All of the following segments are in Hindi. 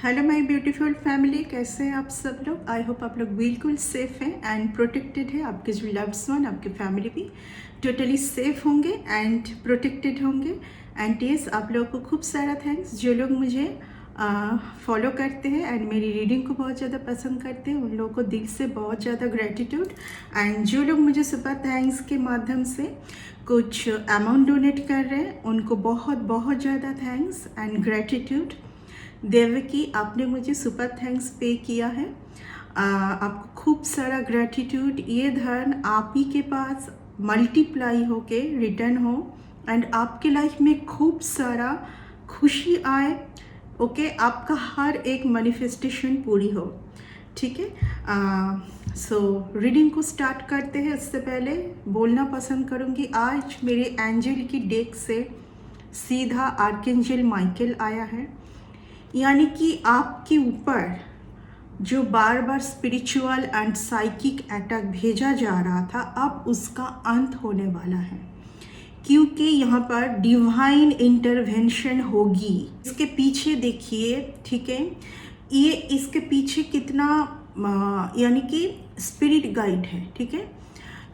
हेलो माय ब्यूटीफुल फैमिली, कैसे हैं आप सब लोग। आई होप आप लोग बिल्कुल सेफ हैं एंड प्रोटेक्टेड है। आपके जो लव्ड वन, आपके फैमिली भी टोटली सेफ होंगे एंड प्रोटेक्टेड होंगे। एंड यस, आप लोगों को खूब सारा थैंक्स जो लोग मुझे फॉलो करते हैं एंड मेरी रीडिंग को बहुत ज़्यादा पसंद करते हैं, उन लोगों को दिल से बहुत ज़्यादा ग्रेटिट्यूड। एंड जो लोग मुझे सुपर थैंक्स के माध्यम से कुछ अमाउंट डोनेट कर रहे हैं, उनको बहुत बहुत ज़्यादा थैंक्स एंड ग्रेटिट्यूड। देवकी, आपने मुझे सुपर थैंक्स पे किया है, आपको खूब सारा ग्रेटिट्यूड। ये धन आप ही के पास मल्टीप्लाई होके रिटर्न हो एंड आपके लाइफ में खूब सारा खुशी आए। ओके, आपका हर एक मैनिफेस्टेशन पूरी हो। ठीक है। सो रीडिंग को स्टार्ट करते हैं। उससे पहले बोलना पसंद करूँगी, आज मेरे एंजल की डेक से सीधा आर्कएंजल माइकल आया है। यानी कि आपके ऊपर जो बार बार स्पिरिचुअल एंड साइकिक अटैक भेजा जा रहा था, अब उसका अंत होने वाला है, क्योंकि यहाँ पर डिवाइन इंटरवेंशन होगी। इसके पीछे देखिए, ठीक है, ये इसके पीछे कितना यानी कि स्पिरिट गाइड है। ठीक है,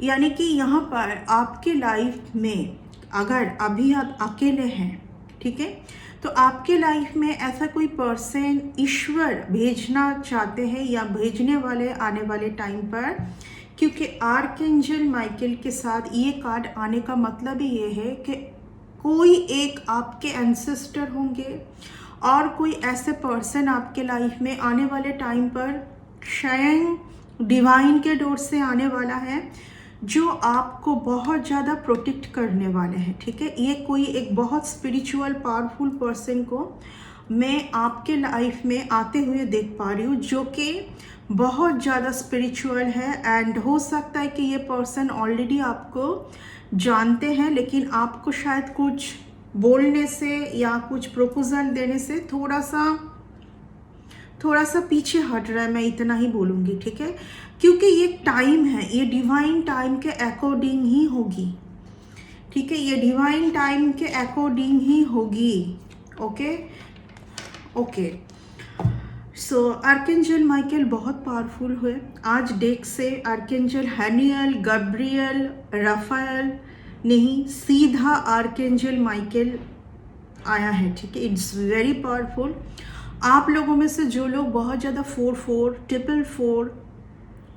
यानी कि यहाँ पर आपके लाइफ में अगर अभी आप अकेले हैं, ठीक है, तो आपके लाइफ में ऐसा कोई पर्सन ईश्वर भेजना चाहते हैं या भेजने वाले आने वाले टाइम पर, क्योंकि आर्कएंजल माइकल के साथ ये कार्ड आने का मतलब ही ये है कि कोई एक आपके एंसेस्टर होंगे और कोई ऐसे पर्सन आपके लाइफ में आने वाले टाइम पर स्वयं डिवाइन के डोर से आने वाला है, जो आपको बहुत ज़्यादा प्रोटेक्ट करने वाले हैं। ठीक है, ये कोई एक बहुत स्पिरिचुअल पावरफुल पर्सन को मैं आपके लाइफ में आते हुए देख पा रही हूँ, जो कि बहुत ज़्यादा स्पिरिचुअल है। एंड हो सकता है कि ये पर्सन ऑलरेडी आपको जानते हैं, लेकिन आपको शायद कुछ बोलने से या कुछ प्रपोजल देने से थोड़ा सा पीछे हट रहा है, मैं इतना ही बोलूँगी। ठीक है, क्योंकि ये टाइम है, ये डिवाइन टाइम के अकॉर्डिंग ही होगी। ठीक है, ये डिवाइन टाइम के अकॉर्डिंग ही होगी। Okay okay. So archangel Michael बहुत पावरफुल हुए। आज डेक से आर्कएंजल हैनियल, गब्रियल, राफाएल नहीं, सीधा आर्कएंजल माइकल आया है। ठीक है, इट्स वेरी पावरफुल। आप लोगों में से जो लोग बहुत ज़्यादा 44, 444,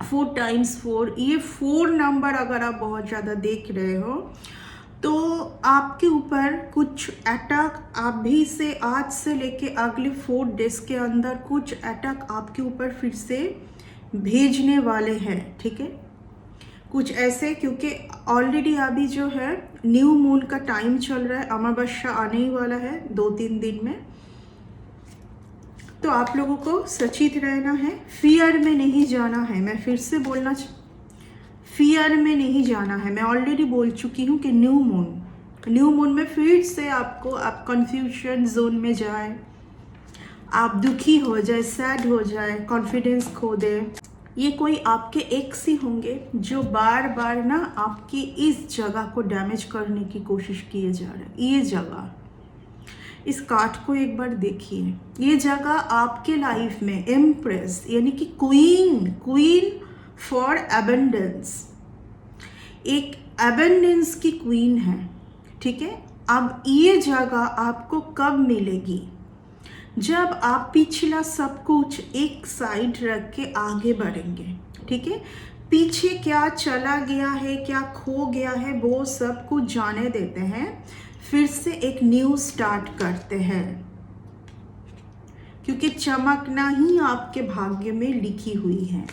4 टाइम्स 4, ये 4 नंबर अगर आप बहुत ज़्यादा देख रहे हो, तो आपके ऊपर कुछ अटैक अभी से, आज से लेके अगले 4 डेज के अंदर कुछ अटैक आपके ऊपर फिर से भेजने वाले हैं। ठीक है, कुछ ऐसे, क्योंकि ऑलरेडी अभी जो है न्यू मून का टाइम चल रहा है, अमावस्या आने ही वाला है 2-3 दिन में। तो आप लोगों को सचेत रहना है, फियर में नहीं जाना है। मैं फिर से बोलना, फियर में नहीं जाना है। मैं ऑलरेडी बोल चुकी हूँ कि न्यू मून में फिर से आप कंफ्यूजन जोन में जाए, आप दुखी हो जाए, सैड हो जाए, कॉन्फिडेंस खो दे। ये कोई आपके एक्स ही होंगे जो बार बार ना आपकी इस जगह को डैमेज करने की कोशिश किए जा रहे हैं। ये जगह, इस कार्ड को एक बार देखिए, ये जगह आपके लाइफ में एम्प्रेस यानी कि क्वीन फॉर एबंडेंस, एक एबंडेंस की क्वीन है। ठीक है, अब ये जगह आपको कब मिलेगी? जब आप पिछला सब कुछ एक साइड रख के आगे बढ़ेंगे। ठीक है, पीछे क्या चला गया है, क्या खो गया है, वो सब कुछ जाने देते हैं, फिर से एक न्यू स्टार्ट करते हैं, क्योंकि चमकना ही आपके भाग्य में लिखी हुई है।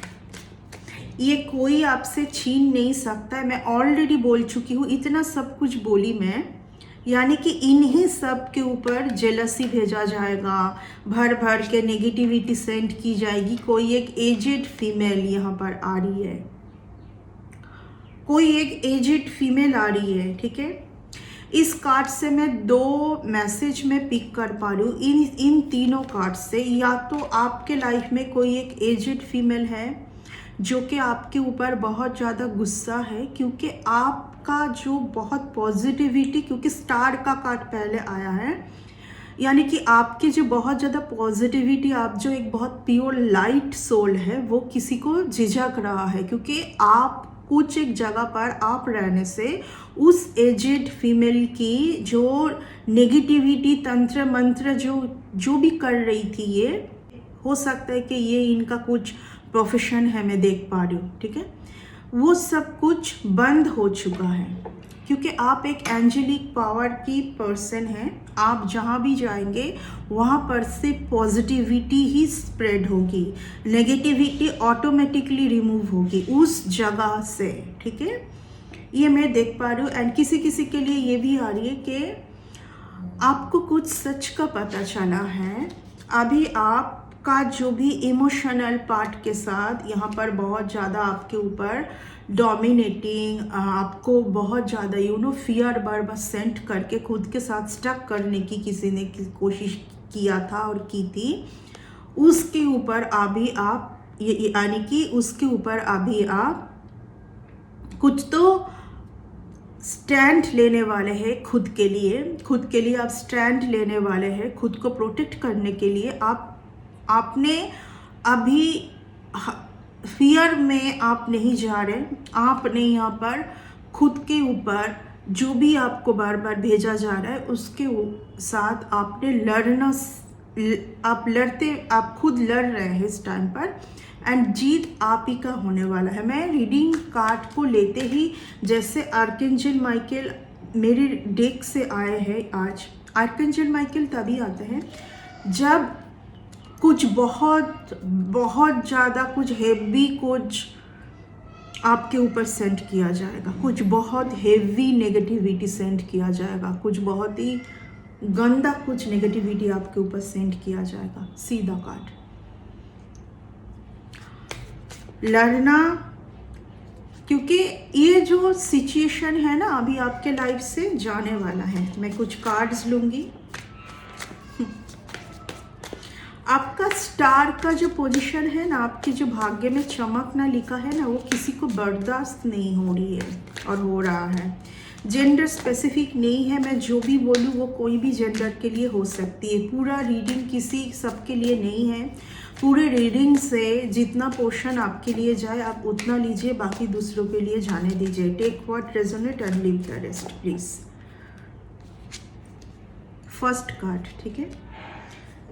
ये कोई आपसे छीन नहीं सकता है। मैं ऑलरेडी बोल चुकी हूँ, इतना सब कुछ बोली मैं, यानी कि इन्हीं सब के ऊपर जेलसी भेजा जाएगा, भर भर के नेगेटिविटी सेंड की जाएगी। कोई एक एजेड फीमेल यहाँ पर आ रही है, कोई एक एजेड फीमेल आ रही है। ठीक है, इस कार्ड से मैं 2 मैसेज में पिक कर पा रही हूँ इन तीनों कार्ड से। या तो आपके लाइफ में कोई एक एजेड फीमेल है जो कि आपके ऊपर बहुत ज़्यादा गुस्सा है, क्योंकि आपका जो बहुत पॉजिटिविटी, क्योंकि स्टार का कार्ड पहले आया है, यानी कि आपके जो बहुत ज़्यादा पॉजिटिविटी, आप जो एक बहुत प्योर लाइट सोल है, वो किसी को झिझक रहा है, क्योंकि आप कुछ एक जगह पर आप रहने से उस एजेड फीमेल की जो नेगेटिविटी, तंत्र मंत्र जो भी कर रही थी, ये हो सकता है कि ये इनका कुछ प्रोफेशन है, मैं देख पा रही हूँ, ठीक है, वो सब कुछ बंद हो चुका है, क्योंकि आप एक एंजेलिक पावर की पर्सन हैं। आप जहाँ भी जाएंगे वहाँ पर से पॉजिटिविटी ही स्प्रेड होगी, नेगेटिविटी ऑटोमेटिकली रिमूव होगी उस जगह से, ठीक है, ये मैं देख पा रही हूँ। एंड किसी किसी के लिए ये भी आ रही है कि आपको कुछ सच का पता चला है। अभी आपका जो भी इमोशनल पार्ट के साथ यहाँ पर बहुत ज़्यादा आपके ऊपर डोमिनेटिंग, आपको बहुत ज़्यादा फियर बार बार सेंट करके खुद के साथ स्टक करने की किसी ने कोशिश किया था और की थी, उसके ऊपर अभी आप यानी कि उसके ऊपर अभी आप कुछ तो स्टैंड लेने वाले हैं खुद के लिए आप स्टैंड लेने वाले हैं खुद को प्रोटेक्ट करने के लिए। आपने अभी फियर में आप नहीं जा रहे, आपने यहाँ पर खुद के ऊपर जो भी आपको बार बार भेजा जा रहा है उसके साथ आपने लड़ना, आप खुद लड़ रहे हैं इस टाइम पर, एंड जीत आप ही का होने वाला है। मैं रीडिंग कार्ड को लेते ही जैसे आर्कएंजल माइकल मेरे डेक से आए हैं आज। आर्कएंजल माइकल तभी आते हैं जब कुछ बहुत ज़्यादा कुछ हेवी कुछ आपके ऊपर सेंड किया जाएगा, कुछ बहुत हेवी नेगेटिविटी सेंड किया जाएगा, कुछ बहुत ही गंदा कुछ नेगेटिविटी आपके ऊपर सेंड किया जाएगा। सीधा कार्ड लड़ना, क्योंकि ये जो सिचुएशन है ना अभी आपके लाइफ से जाने वाला है। मैं कुछ कार्ड्स लूंगी। आपका स्टार का जो पोजीशन है ना, आपके जो भाग्य में चमक ना लिखा है ना, वो किसी को बर्दाश्त नहीं हो रही है और हो रहा है। जेंडर स्पेसिफिक नहीं है, मैं जो भी बोलूँ वो कोई भी जेंडर के लिए हो सकती है। पूरा रीडिंग किसी सबके लिए नहीं है। पूरे रीडिंग से जितना पोर्शन आपके लिए जाए आप उतना लीजिए, बाकी दूसरों के लिए जाने दीजिए। Take what resonate and leave the rest please. First card, ठीक है,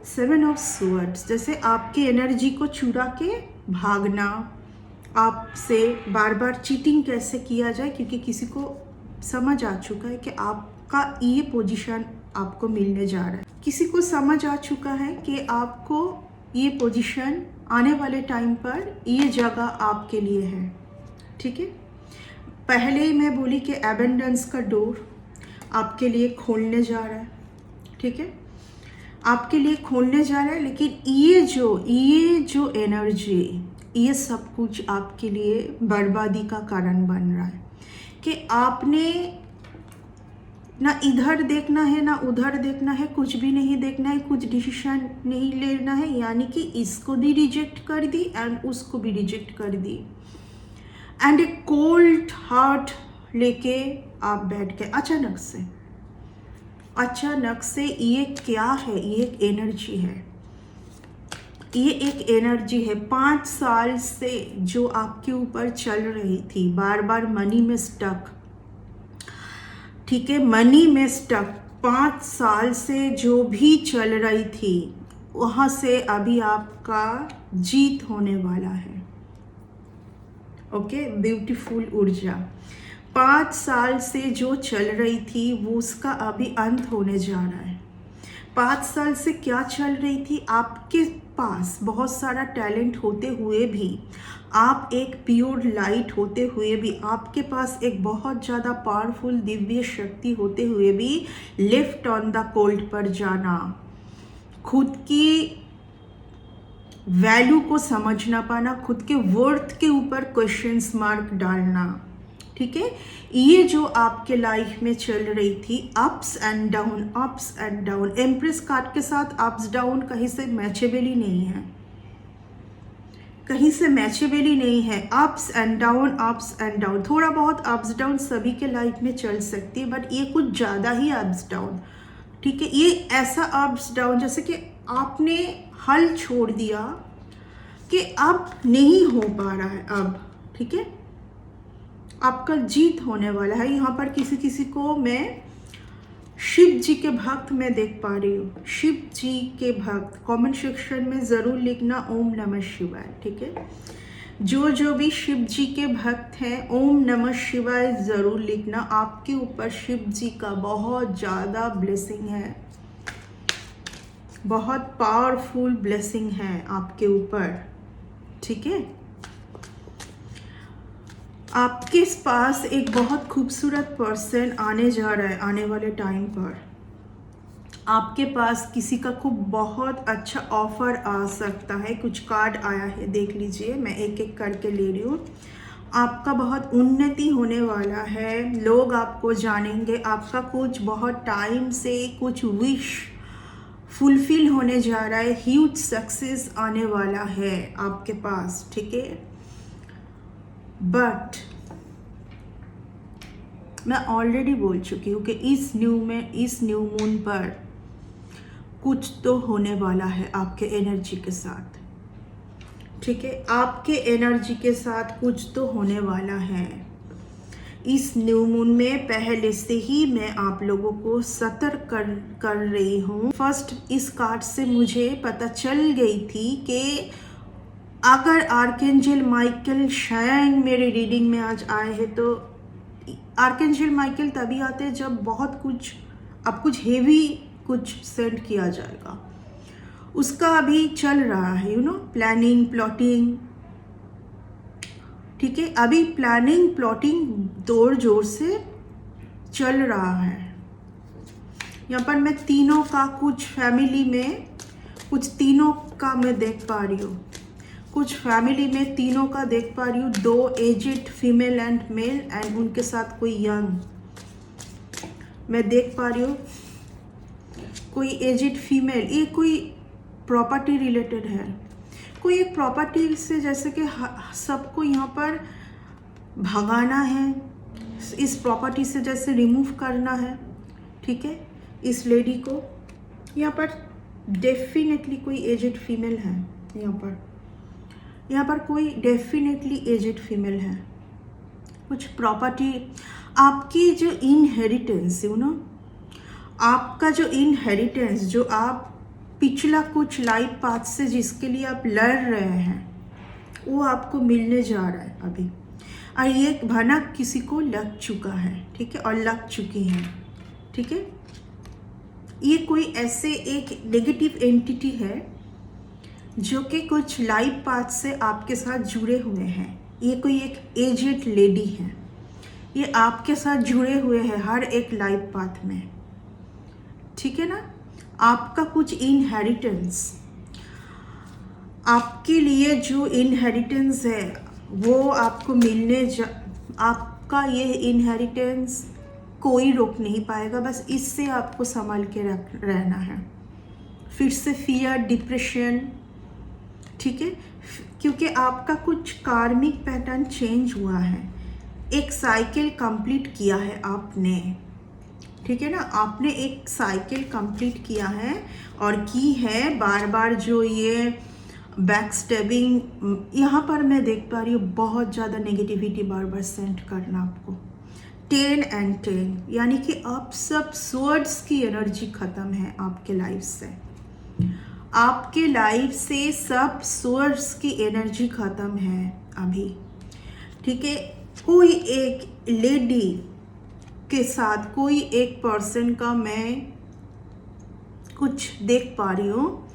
7 ऑफ स्वॉर्ड्स। जैसे आपकी एनर्जी को चुरा के भागना, आपसे बार बार चीटिंग कैसे किया जाए, क्योंकि किसी को समझ आ चुका है कि आपका ये पोजीशन आपको मिलने जा रहा है। किसी को समझ आ चुका है कि आपको ये पोजीशन आने वाले टाइम पर ये जगह आपके लिए है, ठीक है। पहले ही मैं बोली कि एबेंडेंस का डोर आपके लिए खोलने जा रहा है, ठीक है, आपके लिए खोलने जा रहा है। लेकिन ये जो एनर्जी, ये सब कुछ आपके लिए बर्बादी का कारण बन रहा है कि आपने ना इधर देखना है ना उधर देखना है, कुछ भी नहीं देखना है, कुछ डिसीजन नहीं लेना है, यानी कि इसको भी रिजेक्ट कर दी एंड उसको भी रिजेक्ट कर दी, एंड एक कोल्ड हार्ट लेके आप बैठ गए अचानक से। ये क्या है? ये एक एनर्जी है, ये एक एनर्जी है 5 साल से जो आपके ऊपर चल रही थी, बार बार मनी में स्टक, ठीक है, मनी में स्टक 5 साल से जो भी चल रही थी, वहाँ से अभी आपका जीत होने वाला है। ओके, ब्यूटीफुल ऊर्जा 5 साल से जो चल रही थी वो उसका अभी अंत होने जा रहा है। 5 साल से क्या चल रही थी? आपके पास बहुत सारा टैलेंट होते हुए भी, आप एक प्योर लाइट होते हुए भी, आपके पास एक बहुत ज़्यादा पावरफुल दिव्य शक्ति होते हुए भी, लिफ्ट ऑन द कोल्ड पर जाना, खुद की वैल्यू को समझ ना पाना, खुद के वर्थ के ऊपर क्वेश्चंस मार्क डालना, ठीक है, ये जो आपके लाइफ में चल रही थी, ups and down. Empress card के साथ अप्स डाउन कहीं से मैचेबल ही नहीं है, कहीं से मैचेबल ही नहीं है। अप्स एंड डाउन, थोड़ा बहुत अप्स डाउन सभी के लाइफ में चल सकती है, बट ये कुछ ज़्यादा ही अप्स डाउन, ठीक है। ये ऐसा अप्स डाउन जैसे कि आपने हल छोड़ दिया कि अब नहीं हो पा रहा है अब, ठीक है। आपका जीत होने वाला है। यहाँ पर किसी किसी को मैं शिव जी के भक्त मैं देख पा रही हूँ, शिव जी के भक्त। कमेंट सेक्शन में ज़रूर लिखना ओम नमः शिवाय, ठीक है। जो भी शिव जी के भक्त हैं, ओम नमः शिवाय ज़रूर लिखना। आपके ऊपर शिव जी का बहुत ज़्यादा ब्लेसिंग है, बहुत पावरफुल ब्लेसिंग है आपके ऊपर, ठीक है। आपके पास एक बहुत खूबसूरत पर्सन आने जा रहा है आने वाले टाइम पर। आपके पास किसी का खूब बहुत अच्छा ऑफर आ सकता है। कुछ कार्ड आया है, देख लीजिए, मैं एक एक करके ले रही हूँ। आपका बहुत उन्नति होने वाला है, लोग आपको जानेंगे। आपका कुछ बहुत टाइम से कुछ विश फुलफिल होने जा रहा है, ह्यूज सक्सेस आने वाला है आपके पास, ठीक है। बट मैं ऑलरेडी बोल चुकी हूँ कि इस न्यू मून पर कुछ तो होने वाला है आपके एनर्जी के साथ, ठीक है। आपके एनर्जी के साथ कुछ तो होने वाला है इस न्यू मून में। पहले से ही मैं आप लोगों को सतर्क कर रही हूँ। फर्स्ट इस कार्ड से मुझे पता चल गई थी कि अगर आर्कएंजल माइकल शायद मेरी रीडिंग में आज आए हैं, तो आर्कएंजल माइकल तभी आते हैं जब बहुत कुछ अब कुछ हेवी कुछ सेंड किया जाएगा। उसका अभी चल रहा है, प्लानिंग प्लॉटिंग, ठीक है। अभी प्लानिंग प्लॉटिंग जोर जोर से चल रहा है। यहाँ पर मैं तीनों का कुछ फैमिली में कुछ तीनों का मैं देख पा रही हूँ, कुछ फैमिली में तीनों का देख पा रही हूँ। 2 एजेड फीमेल एंड मेल एंड उनके साथ कोई यंग मैं देख पा रही हूँ। कोई एजेड फीमेल, ये कोई प्रॉपर्टी रिलेटेड है, कोई एक प्रॉपर्टी से जैसे कि सबको यहाँ पर भगाना है, इस प्रॉपर्टी से जैसे रिमूव करना है, ठीक है। इस लेडी को यहाँ पर डेफिनेटली कोई एजेड फीमेल है, यहाँ पर कोई डेफिनेटली एजेड फीमेल है। कुछ प्रॉपर्टी, आपकी जो इनहेरिटेंस आपका जो इनहेरिटेंस, जो आप पिछला कुछ लाइफ पाथ से जिसके लिए आप लड़ रहे हैं, वो आपको मिलने जा रहा है अभी। और ये भनक किसी को लग चुका है, ठीक है, और लग चुकी है, ठीक है। ये कोई ऐसे एक नेगेटिव एंटिटी है जो कि कुछ लाइफ पाथ से आपके साथ जुड़े हुए हैं। ये कोई एक एजेड लेडी है, ये आपके साथ जुड़े हुए हैं हर एक लाइफ पाथ में, ठीक है ना। आपका कुछ इनहेरिटेंस, आपके लिए जो इनहेरिटेंस है वो आपको आपका ये इनहेरिटेंस कोई रोक नहीं पाएगा। बस इससे आपको संभाल के रहना है। फिर से फियर, डिप्रेशन, ठीक है, क्योंकि आपका कुछ कार्मिक पैटर्न चेंज हुआ है। एक साइकिल कंप्लीट किया है आपने, ठीक है ना। आपने एक साइकिल कंप्लीट किया है और की है। बार बार जो ये बैक स्टेबिंग, यहाँ पर मैं देख पा रही हूँ बहुत ज़्यादा नेगेटिविटी बार बार सेंड करना आपको। 10 and 10 यानी कि अब सब स्वर्ड्स की एनर्जी ख़त्म है आपके लाइफ से। आपके लाइफ से सब स्वर्ड्स की एनर्जी ख़त्म है अभी, ठीक है। कोई एक लेडी के साथ कोई एक पर्सन का मैं कुछ देख पा रही हूँ,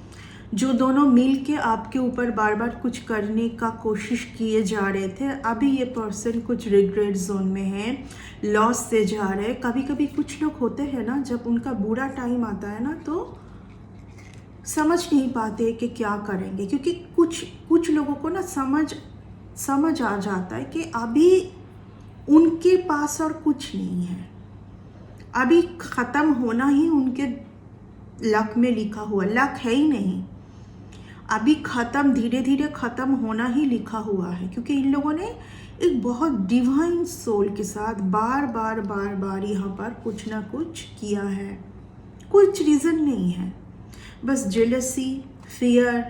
जो दोनों मिल के आपके ऊपर बार बार कुछ करने का कोशिश किए जा रहे थे। अभी ये पर्सन कुछ रिग्रेट जोन में है, लॉस से जा रहे हैं। कभी कभी कुछ लोग होते हैं ना, जब उनका बुरा टाइम आता है ना, तो समझ नहीं पाते कि क्या करेंगे, क्योंकि कुछ लोगों को ना समझ आ जाता है कि अभी उनके पास और कुछ नहीं है, अभी ख़त्म होना ही उनके लक में लिखा हुआ, लक है ही नहीं, अभी ख़त्म, धीरे धीरे ख़त्म होना ही लिखा हुआ है। क्योंकि इन लोगों ने एक बहुत डिवाइन सोल के साथ बार बार यहाँ पर कुछ ना कुछ किया है, कुछ रीज़न नहीं है, बस जेलसी, फियर,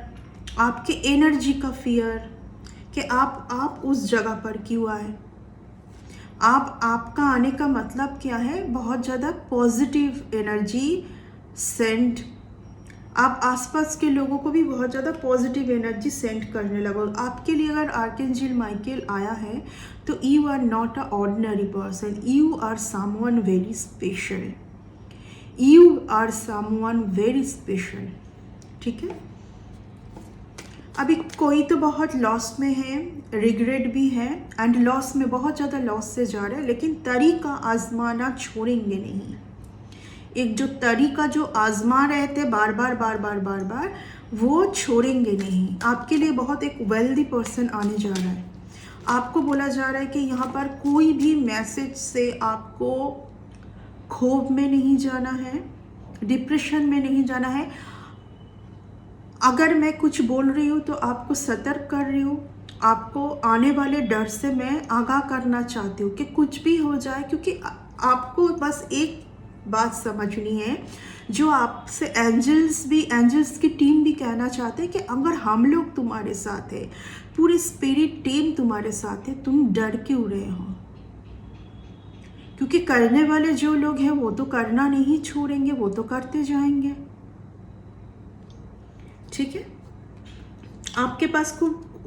आपके एनर्जी का फियर कि आप उस जगह पर क्यों आए। आपका आने का मतलब क्या है, बहुत ज़्यादा पॉजिटिव एनर्जी सेंड, आप आसपास के लोगों को भी बहुत ज़्यादा पॉजिटिव एनर्जी सेंड करने लगो। आपके लिए अगर आर्कएंजल माइकल आया है तो you are not a ordinary person, you are someone very special, you are someone very special. ठीक है, अभी कोई तो बहुत लॉस में है, रिग्रेट भी है एंड लॉस में, बहुत ज़्यादा लॉस से जा रहा है, लेकिन तरीका आजमाना छोड़ेंगे नहीं। एक जो तरीका जो आजमा रहे थे बार बार बार बार बार बार, वो छोड़ेंगे नहीं। आपके लिए बहुत एक वेल्दी पर्सन आने जा रहा है। आपको बोला जा रहा है कि यहाँ पर कोई भी मैसेज से आपको क्षोभ में नहीं जाना है, डिप्रेशन में नहीं जाना है। अगर मैं कुछ बोल रही हूँ तो आपको सतर्क कर रही हूँ, आपको आने वाले डर से मैं आगाह करना चाहती हूँ कि कुछ भी हो जाए, क्योंकि आपको बस एक बात समझनी है जो आपसे एंजल्स की टीम भी कहना चाहते हैं कि अगर हम लोग तुम्हारे साथ है, पूरी स्पिरिट टीम तुम्हारे साथ है, तुम डर क्यों रहे हो। क्योंकि करने वाले जो लोग हैं वो तो करना नहीं छोड़ेंगे, वो तो करते जाएंगे। ठीक है, आपके पास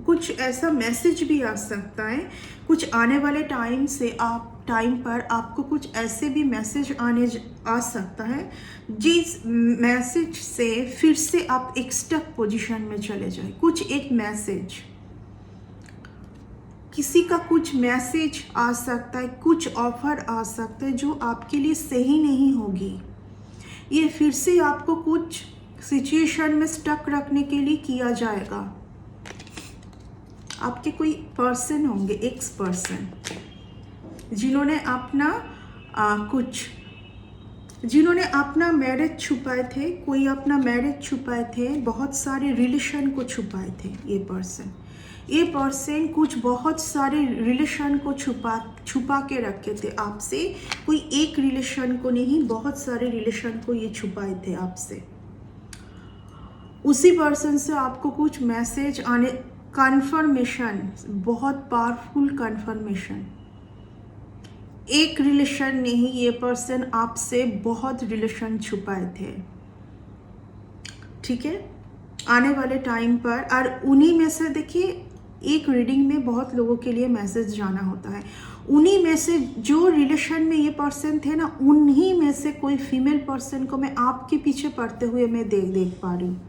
कुछ ऐसा मैसेज भी आ सकता है, कुछ आने वाले टाइम पर आपको कुछ ऐसे भी मैसेज आ सकता है जिस मैसेज से फिर से आप एक स्टक पोजीशन में चले जाए। कुछ एक मैसेज, किसी का कुछ मैसेज आ सकता है, कुछ ऑफर आ सकता है जो आपके लिए सही नहीं होगी। ये फिर से आपको कुछ सिचुएशन में स्टक रखने के लिए किया जाएगा। आपके कोई पर्सन होंगे, एक्स पर्सन, जिन्होंने अपना मैरिज छुपाए थे, कोई अपना मैरिज छुपाए थे, बहुत सारे रिलेशन को छुपाए थे। ये पर्सन कुछ बहुत सारे रिलेशन को छुपा के रखे थे आपसे। कोई एक रिलेशन को नहीं, बहुत सारे रिलेशन को ये छुपाए थे आपसे। उसी पर्सन से आपको कुछ मैसेज आने, कन्फर्मेशन, बहुत पावरफुल कन्फर्मेशन। एक रिलेशन नहीं, ये पर्सन आपसे बहुत रिलेशन छुपाए थे। ठीक है, आने वाले टाइम पर, और उन्हीं में से देखिए, एक रीडिंग में बहुत लोगों के लिए मैसेज जाना होता है। उन्हीं में से जो रिलेशन में ये पर्सन थे ना, उन्हीं में से कोई फीमेल पर्सन को मैं आपके पीछे पड़ते हुए मैं देख पा रही हूँ।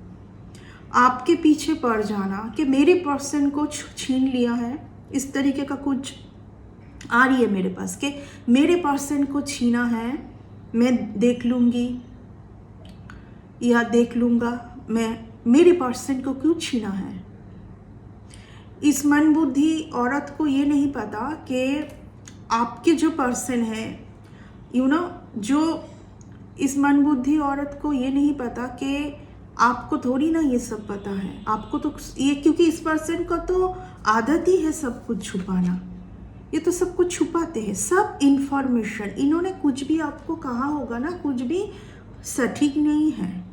आपके पीछे पड़ जाना कि मेरे पर्सन को छीन लिया है, इस तरीके का कुछ आ रही है मेरे पास कि मेरे पर्सन को छीना है, मैं देख लूँगी या देख लूँगा, मेरे पर्सन को क्यों छीना है। इस मनबुद्धि औरत को ये नहीं पता कि आपके जो पर्सन है, जो इस मनबुद्धि औरत को ये नहीं पता कि आपको थोड़ी ना ये सब पता है। आपको तो ये, क्योंकि इस पर्सन का तो आदत ही है सब कुछ छुपाना, ये तो सब कुछ छुपाते हैं, सब इंफॉर्मेशन। इन्होंने कुछ भी आपको कहा होगा ना, कुछ भी सटीक नहीं है।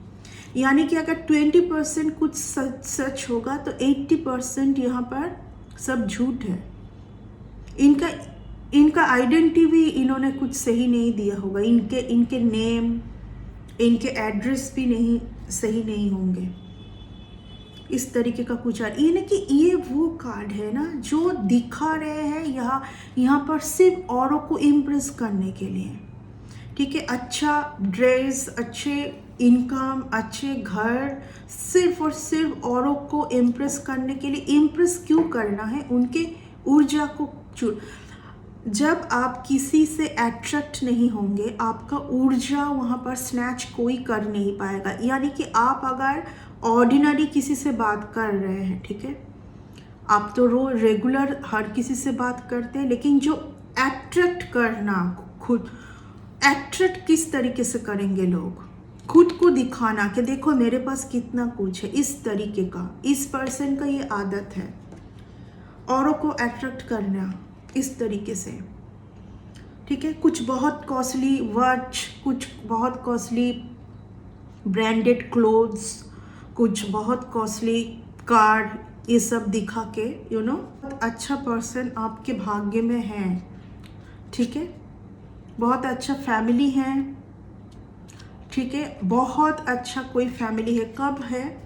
यानी कि अगर 20% कुछ सच होगा तो 80% यहाँ पर सब झूठ है। इनका आइडेंटिटी भी इन्होंने कुछ सही नहीं दिया होगा। इनके नेम, इनके एड्रेस भी नहीं सही नहीं होंगे। इस तरीके का कुछ ये ना कि ये वो कार्ड है ना जो दिखा रहे हैं यहाँ पर सिर्फ औरों को इम्प्रेस करने के लिए। ठीक है, अच्छा ड्रेस, अच्छे इनकम, अच्छे घर, सिर्फ और सिर्फ औरों को इम्प्रेस करने के लिए। इम्प्रेस क्यों करना है? उनके ऊर्जा को जब आप किसी से अट्रैक्ट नहीं होंगे, आपका ऊर्जा वहाँ पर स्नैच कोई कर नहीं पाएगा। यानी कि आप अगर ऑर्डिनरी किसी से बात कर रहे हैं, ठीक है, आप तो रेगुलर हर किसी से बात करते हैं, लेकिन जो अट्रैक्ट करना, खुद अट्रैक्ट किस तरीके से करेंगे लोग? खुद को दिखाना कि देखो मेरे पास कितना कुछ है, इस तरीके का। इस पर्सन का ये आदत है, औरों को अट्रैक्ट करना इस तरीके से। ठीक है, कुछ बहुत कॉस्टली वॉच, कुछ बहुत कॉस्टली ब्रांडेड क्लोथ्स, कुछ बहुत कॉस्टली कार, ये सब दिखा के अच्छा पर्सन आपके भाग्य में है, ठीक है। बहुत अच्छा फैमिली है, ठीक है, बहुत अच्छा कोई फैमिली है। कब है?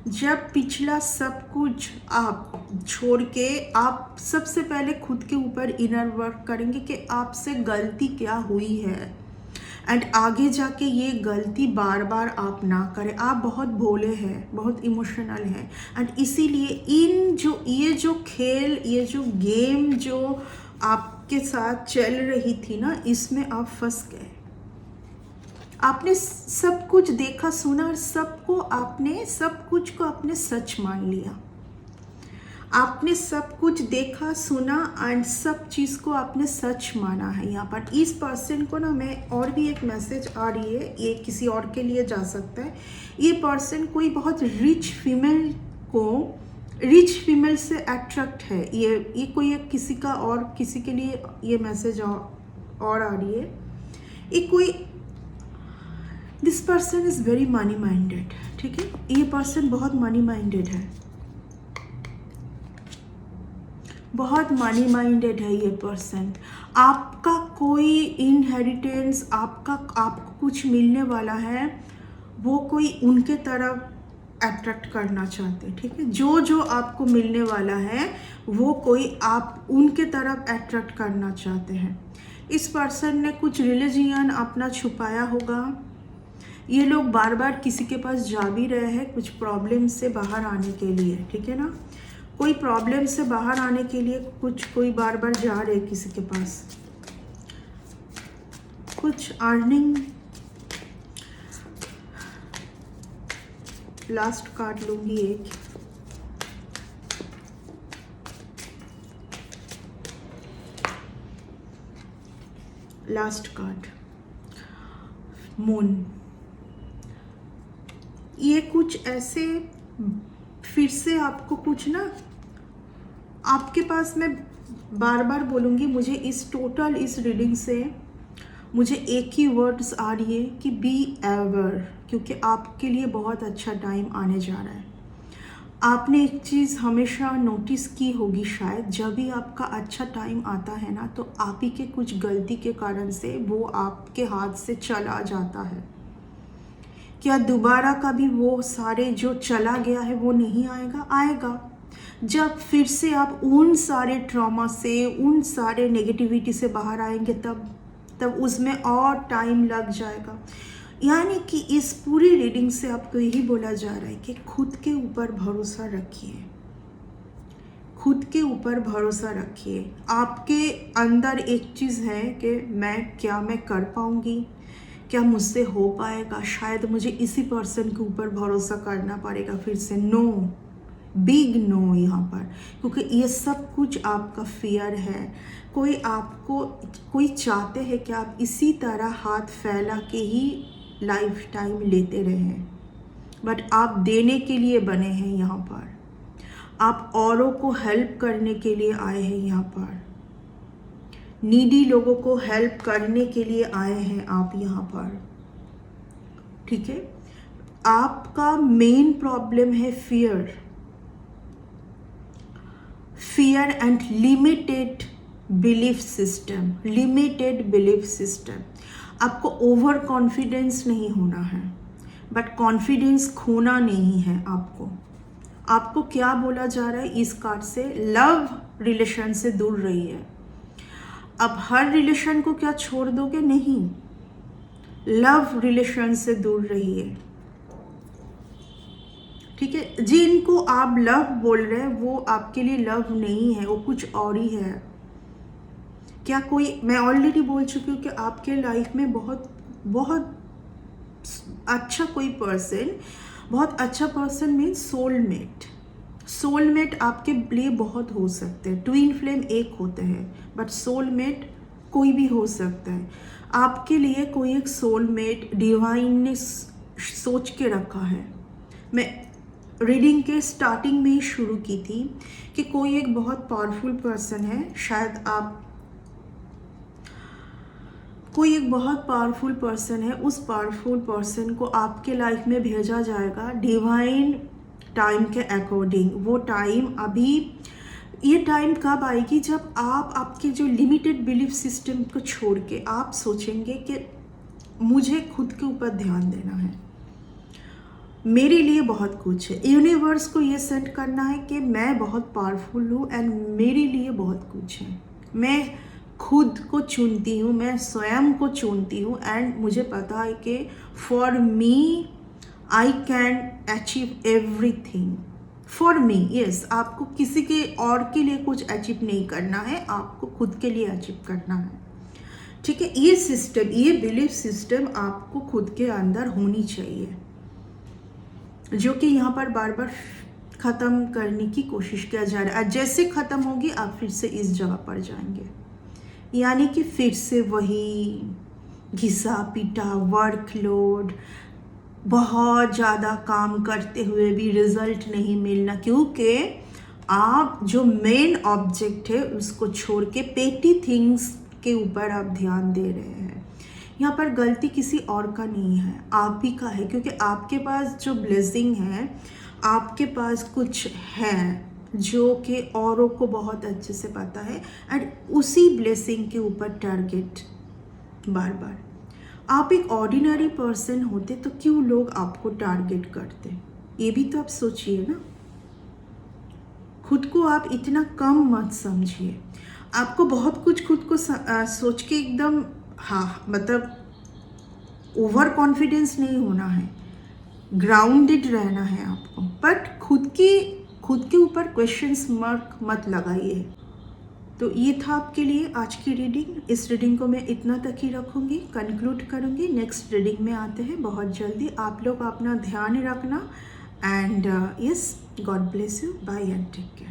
जब पिछला सब कुछ आप छोड़ के आप सबसे पहले खुद के ऊपर इनर वर्क करेंगे कि आपसे गलती क्या हुई है, एंड आगे जाके ये गलती बार बार आप ना करें। आप बहुत भोले हैं, बहुत इमोशनल हैं, एंड इसीलिए ये जो खेल, ये जो गेम जो आपके साथ चल रही थी ना, इसमें आप फंस गए। आपने सब कुछ देखा सुना और सब कुछ को आपने सच मान लिया। आपने सब कुछ देखा सुना एंड सब चीज़ को आपने सच माना है। यहाँ पर इस पर्सन को ना, मैं और भी एक मैसेज आ रही है, ये किसी और के लिए जा सकता है। ये पर्सन कोई बहुत रिच फीमेल से अट्रैक्ट है। ये कोई एक किसी के लिए ये मैसेज और आ रही है। ये कोई this person is very money minded, ठीक है। ये पर्सन बहुत मनी माइंडेड है, बहुत मनी माइंडेड है ये पर्सन। आपका कोई इनहेरिटेंस, आपको कुछ मिलने वाला है, वो कोई उनके तरफ अट्रैक्ट करना चाहते हैं, ठीक है। जो आपको मिलने वाला है वो कोई आप उनके तरफ अट्रैक्ट करना चाहते हैं। इस पर्सन ने कुछ रिलीजियन अपना छुपाया होगा। ये लोग बार बार किसी के पास जा भी रहे हैं कुछ प्रॉब्लम से बाहर आने के लिए, ठीक है ना। कोई प्रॉब्लम से बाहर आने के लिए कोई बार बार जा रहे किसी के पास, कुछ अर्निंग। लास्ट कार्ड लूंगी एक। Last card moon. ये कुछ ऐसे फिर से आपको कुछ ना, आपके पास, मैं बार बार बोलूँगी, मुझे इस रीडिंग से मुझे एक ही वर्ड्स आ रही है कि बी एवर, क्योंकि आपके लिए बहुत अच्छा टाइम आने जा रहा है। आपने एक चीज़ हमेशा नोटिस की होगी शायद, जब भी आपका अच्छा टाइम आता है ना, तो आप ही के कुछ गलती के कारण से वो आपके हाथ से चला जाता है। क्या दोबारा कभी वो सारे जो चला गया है वो नहीं आएगा? आएगा। जब फिर से आप उन सारे ट्रॉमा से, उन सारे नेगेटिविटी से बाहर आएंगे, तब उसमें और टाइम लग जाएगा। यानी कि इस पूरी रीडिंग से आपको यही बोला जा रहा है कि खुद के ऊपर भरोसा रखिए, खुद के ऊपर भरोसा रखिए। आपके अंदर एक चीज़ है कि मैं कर पाऊँगी, क्या मुझसे हो पाएगा, शायद मुझे इसी पर्सन के ऊपर भरोसा करना पड़ेगा फिर से। नो, बिग नो यहाँ पर, क्योंकि ये सब कुछ आपका फियर है। कोई चाहते हैं कि आप इसी तरह हाथ फैला के ही लाइफ टाइम लेते रहें, बट आप देने के लिए बने हैं यहाँ पर। आप औरों को हेल्प करने के लिए आए हैं यहाँ पर, नीडी लोगों को हेल्प करने के लिए आए हैं आप यहाँ पर, ठीक है। आपका मेन प्रॉब्लम है fear and limited belief system. आपको ओवर कॉन्फिडेंस नहीं होना है, बट कॉन्फिडेंस खोना नहीं है आपको क्या बोला जा रहा है इस कार्ड से? लव रिलेशन से दूर रहिए। अब हर रिलेशन को क्या छोड़ दोगे? नहीं, लव रिलेशन से दूर रहिए, ठीक है। जिनको आप लव बोल रहे हैं वो आपके लिए लव नहीं है, वो कुछ और ही है। क्या कोई, मैं ऑलरेडी बोल चुकी हूँ कि आपके लाइफ में बहुत बहुत अच्छा कोई पर्सन, बहुत अच्छा पर्सन मीन्स सोलमेट आपके लिए बहुत हो सकते हैं। ट्विन फ्लेम एक होते हैं, बट सोलमेट कोई भी हो सकता है। आपके लिए कोई एक सोलमेट डिवाइन ने सोच के रखा है। मैं रीडिंग के स्टार्टिंग में ही शुरू की थी कि कोई एक बहुत पावरफुल पर्सन है, शायद आप कोई एक बहुत पावरफुल पर्सन है, उस पावरफुल पर्सन को आपके लाइफ में भेजा जाएगा डिवाइन टाइम के अकॉर्डिंग। वो टाइम अभी, ये टाइम कब आएगी जब आप आपके जो लिमिटेड बिलीफ सिस्टम को छोड़ के आप सोचेंगे कि मुझे खुद के ऊपर ध्यान देना है, मेरे लिए बहुत कुछ है। यूनिवर्स को ये सेंड करना है कि मैं बहुत पावरफुल हूँ एंड मेरे लिए बहुत कुछ है। मैं खुद को चुनती हूँ, मैं स्वयं को चुनती हूँ एंड मुझे पता है कि for me I can achieve everything for me. Yes, आपको किसी के और के लिए कुछ अचीव नहीं करना है, आपको खुद के लिए अचीव करना है। ठीक है, ये सिस्टम, ये बिलीफ सिस्टम आपको खुद के अंदर होनी चाहिए, जो कि यहाँ पर बार बार ख़त्म करने की कोशिश किया जा रहा है। जैसे ख़त्म होगी आप फिर से इस जगह पर जाएंगे, यानी कि फिर से वही घिसा पिटा वर्कलोड, बहुत ज़्यादा काम करते हुए भी रिजल्ट नहीं मिलना, क्योंकि आप जो मेन ऑब्जेक्ट है उसको छोड़ के पेटी थिंग्स के ऊपर आप ध्यान दे रहे हैं। यहाँ पर गलती किसी और का नहीं है, आप ही का है, क्योंकि आपके पास जो ब्लेसिंग है, आपके पास कुछ है जो कि औरों को बहुत अच्छे से पता है एंड उसी ब्लेसिंग के ऊपर टारगेट बार बार। आप एक ऑर्डिनरी पर्सन होते तो क्यों लोग आपको टारगेट करते, ये भी तो आप सोचिए ना। खुद को आप इतना कम मत समझिए। आपको बहुत कुछ खुद को सोच के एकदम, हाँ मतलब ओवर कॉन्फिडेंस नहीं होना है, ग्राउंडेड रहना है आपको, बट खुद के ऊपर क्वेश्चंस मार्क मत लगाइए। तो ये था आपके लिए आज की रीडिंग। इस रीडिंग को मैं इतना तक ही रखूँगी, कंक्लूड करूँगी। नेक्स्ट रीडिंग में आते हैं बहुत जल्दी। आप लोग अपना ध्यान रखना and yes, God bless you, bye and take care.